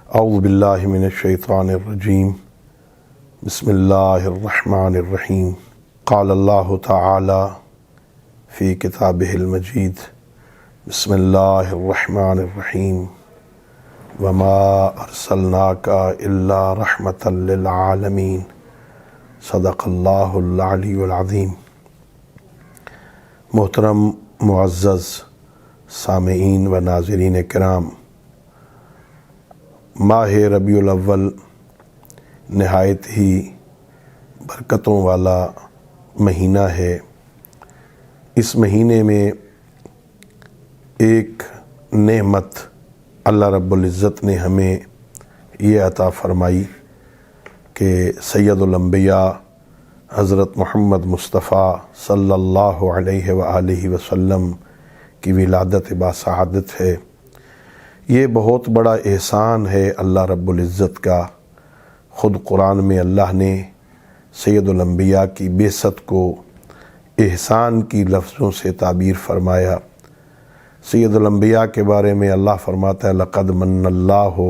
اعوذ باللہ من الشیطان الرجیم بسم اللہ الرحمن الرحیم قال اللہ تعالی فی کتابہ المجید بسم اللہ الرحمن الرحیم وما ارسلناک الا رحمۃ للعالمین صدق اللہ العلی العظیم۔ محترم معزز سامعین و ناظرین کرام، ماہ ربیع الاول نہایت ہی برکتوں والا مہینہ ہے۔ اس مہینے میں ایک نعمت اللہ رب العزت نے ہمیں یہ عطا فرمائی کہ سید الانبیاء حضرت محمد مصطفیٰ صلی اللہ علیہ وآلہ وسلم کی ولادت باسعادت ہے۔ یہ بہت بڑا احسان ہے اللہ رب العزت کا۔ خود قرآن میں اللہ نے سید الانبیاء کی بعثت کو احسان کی لفظوں سے تعبیر فرمایا۔ سید الانبیاء کے بارے میں اللہ فرماتا ہے لقد من اللہ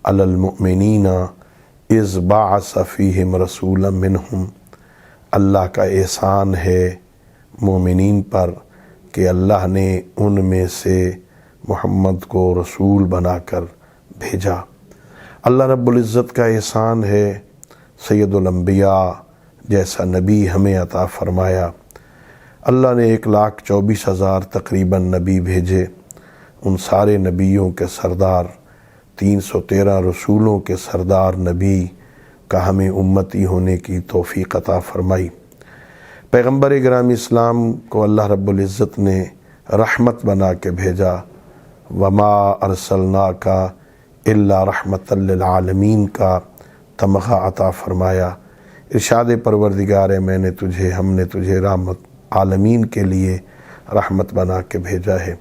علی المؤمنین اذ بعث فیہم رسولا منہم۔ اللہ کا احسان ہے مومنین پر کہ اللہ نے ان میں سے محمد کو رسول بنا کر بھیجا۔ اللہ رب العزت کا احسان ہے سید الانبیاء جیسا نبی ہمیں عطا فرمایا۔ اللہ نے 1,24,000 تقریباً نبی بھیجے۔ ان سارے نبیوں کے سردار، 313 رسولوں کے سردار نبی کا ہمیں امتی ہونے کی توفیق عطا فرمائی۔ پیغمبر گرامی اسلام کو اللہ رب العزت نے رحمت بنا کے بھیجا۔ وما ارسلناک الا رحمۃ للعالمین کا تمغہ عطا فرمایا۔ ارشاد پروردگار ہے ہم نے تجھے رحمت عالمین کے لیے رحمت بنا کے بھیجا ہے۔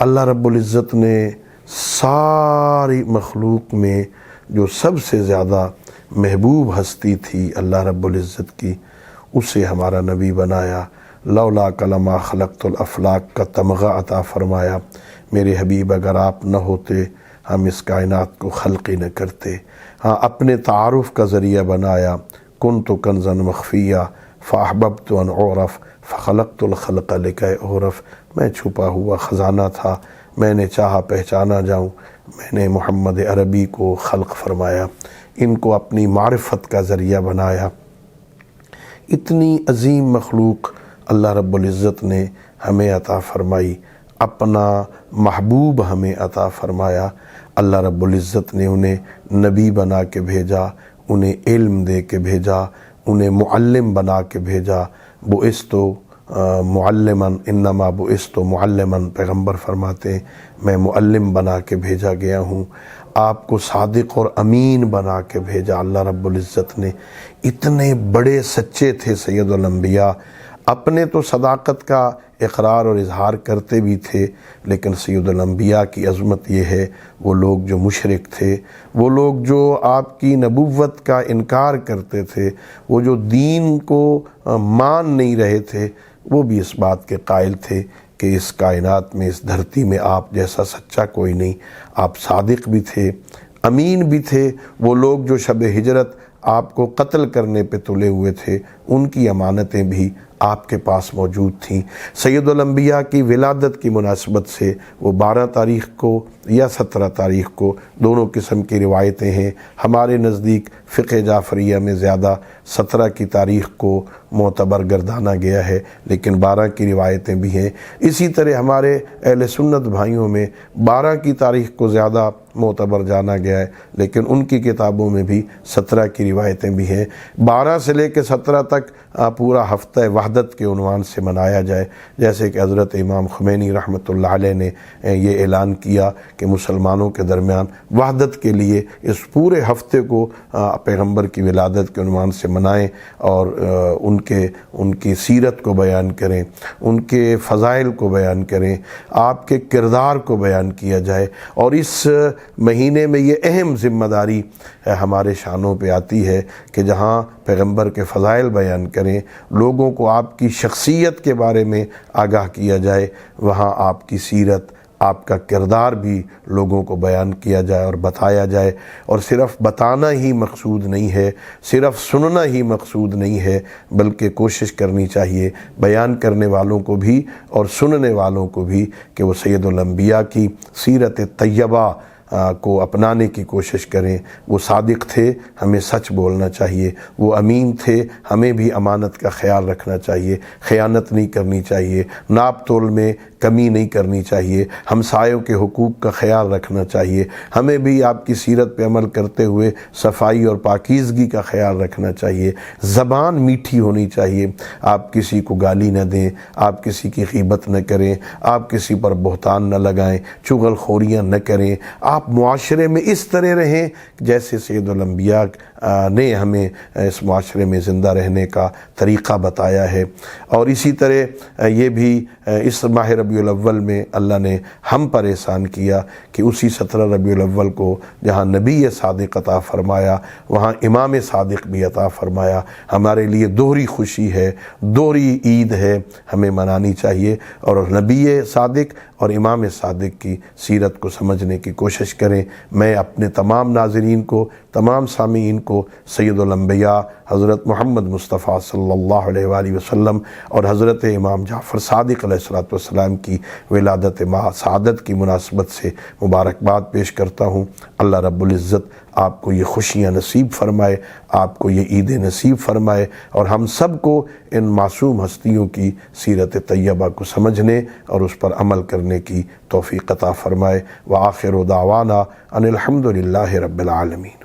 اللہ رب العزت نے ساری مخلوق میں جو سب سے زیادہ محبوب ہستی تھی اللہ رب العزت کی، اسے ہمارا نبی بنایا۔ لولا کلمہ خلقت الافلاق کا تمغہ عطا فرمایا۔ میرے حبیب اگر آپ نہ ہوتے ہم اس کائنات کو خلق ہی نہ کرتے۔ ہاں، اپنے تعارف کا ذریعہ بنایا۔ کنت کنزا مخفیہ فاحببت ان اعرف فخلقت الخلق لکی اعرف۔ میں چھپا ہوا خزانہ تھا، میں نے چاہا پہچانا جاؤں، میں نے محمد عربی کو خلق فرمایا، ان کو اپنی معرفت کا ذریعہ بنایا۔ اتنی عظیم مخلوق اللہ رب العزت نے ہمیں عطا فرمائی، اپنا محبوب ہمیں عطا فرمایا۔ اللہ رب العزت نے انہیں نبی بنا کے بھیجا، انہیں علم دے کے بھیجا، انہیں معلم بنا کے بھیجا۔ بعثت معلما انما بعثت معلما، پیغمبر فرماتے ہیں میں معلم بنا کے بھیجا گیا ہوں۔ آپ کو صادق اور امین بنا کے بھیجا اللہ رب العزت نے۔ اتنے بڑے سچے تھے سید الانبیاء، اپنے تو صداقت کا اقرار اور اظہار کرتے بھی تھے، لیکن سید الانبیاء کی عظمت یہ ہے وہ لوگ جو مشرک تھے، وہ لوگ جو آپ کی نبوت کا انکار کرتے تھے، وہ جو دین کو مان نہیں رہے تھے، وہ بھی اس بات کے قائل تھے کہ اس کائنات میں، اس دھرتی میں آپ جیسا سچا کوئی نہیں۔ آپ صادق بھی تھے، امین بھی تھے۔ وہ لوگ جو شب ہجرت آپ کو قتل کرنے پہ تلے ہوئے تھے، ان کی امانتیں بھی آپ کے پاس موجود تھیں۔ سید الانبیاء کی ولادت کی مناسبت سے وہ 12 تاریخ کو یا 17 تاریخ کو، دونوں قسم کی روایتیں ہیں۔ ہمارے نزدیک فقہ جعفریہ میں زیادہ 17 کی تاریخ کو معتبر گردانا گیا ہے، لیکن 12 کی روایتیں بھی ہیں۔ اسی طرح ہمارے اہل سنت بھائیوں میں 12 کی تاریخ کو زیادہ معتبر جانا گیا ہے، لیکن ان کی کتابوں میں بھی 17 کی روایتیں بھی ہیں۔ 12 سے لے کے 17 تک پورا ہفتہ وحدت کے عنوان سے منایا جائے، جیسے کہ حضرت امام خمینی رحمۃ اللہ علیہ نے یہ اعلان کیا کہ مسلمانوں کے درمیان وحدت کے لیے اس پورے ہفتے کو پیغمبر کی ولادت کے عنوان سے منائیں اور ان کی سیرت کو بیان کریں، ان کے فضائل کو بیان کریں، آپ کے کردار کو بیان کیا جائے۔ اور اس مہینے میں یہ اہم ذمہ داری ہمارے شانوں پہ آتی ہے کہ جہاں پیغمبر کے فضائل بیان کریں، لوگوں کو آپ کی شخصیت کے بارے میں آگاہ کیا جائے، وہاں آپ کی سیرت، آپ کا کردار بھی لوگوں کو بیان کیا جائے اور بتایا جائے، اور صرف بتانا ہی مقصود نہیں ہے، صرف سننا ہی مقصود نہیں ہے، بلکہ کوشش کرنی چاہیے بیان کرنے والوں کو بھی اور سننے والوں کو بھی کہ وہ سید الانبیاء کی سیرت طیبہ کو اپنانے کی کوشش کریں۔ وہ صادق تھے، ہمیں سچ بولنا چاہیے، وہ امین تھے، ہمیں بھی امانت کا خیال رکھنا چاہیے، خیانت نہیں کرنی چاہیے، ناپ تول میں کمی نہیں کرنی چاہیے، ہمسایوں کے حقوق کا خیال رکھنا چاہیے، ہمیں بھی آپ کی سیرت پہ عمل کرتے ہوئے صفائی اور پاکیزگی کا خیال رکھنا چاہیے، زبان میٹھی ہونی چاہیے، آپ کسی کو گالی نہ دیں، آپ کسی کی غیبت نہ کریں، آپ کسی پر بہتان نہ لگائیں، چغل خوریاں نہ کریں، آپ معاشرے میں اس طرح رہیں جیسے سید الانبیاء نے ہمیں اس معاشرے میں زندہ رہنے کا طریقہ بتایا ہے۔ اور اسی طرح یہ بھی اس ماہ ربیع الاول میں اللہ نے ہم پر احسان کیا کہ اسی 17 ربیع الاول کو جہاں نبی صادق عطا فرمایا وہاں امام صادق بھی عطا فرمایا۔ ہمارے لیے دوہری خوشی ہے، دوہری عید ہے، ہمیں منانی چاہیے، اور نبی صادق اور امام صادق کی سیرت کو سمجھنے کی کوشش کریں۔ میں اپنے تمام ناظرین کو، تمام سامعین کو سید الانبیاء حضرت محمد مصطفیٰ صلی اللہ علیہ وآلہ وسلم اور حضرت امام جعفر صادق علیہ السلام کی ولادت ماہ سعادت کی مناسبت سے مبارکباد پیش کرتا ہوں۔ اللہ رب العزت آپ کو یہ خوشیاں نصیب فرمائے، آپ کو یہ عید نصیب فرمائے، اور ہم سب کو ان معصوم ہستیوں کی سیرت طیبہ کو سمجھنے اور اس پر عمل کرنے کی توفیق عطا فرمائے۔ وآخر دعوانا ان الحمد للہ رب العالمین۔